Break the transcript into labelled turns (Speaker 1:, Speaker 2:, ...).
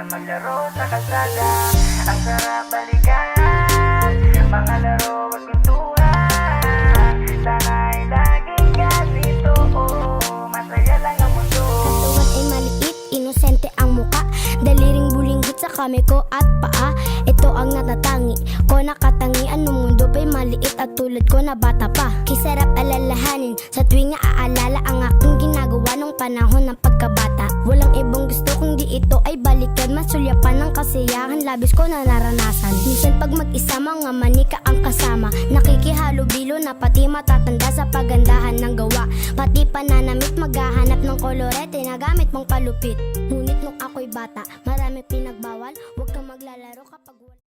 Speaker 1: maglaro sa kalsada. Ang sarap balikan, mga laro at kwentuhan. Sana'y laging ganito, masaya lang ang mundo.
Speaker 2: Katawan ay maliit, inosente ang muka, daliring bulinggot sa kamay ko at paa. Ito ang natatangi ko, nakatangian ng mundo pa'y maliit at tulad ko na bata pa. Kisarap alalahanin sa tuwing naaalala ang aking ginagawa nung panahon ng pagkabata. Walang ibang gusto kundi ito ay balikan, masulyapan ng kasiyahan, labis ko na naranasan. Minsan pag mag-isa mga manika ang kasama, nakikihalubilo na pati matatanda sa pagandahan ng gawa. Pati pananamit maghahanap ng kolorete na gamit mong palupit. Ngunit nung ako'y bata, marami pinagbawal, huwag kang maglalaro kapag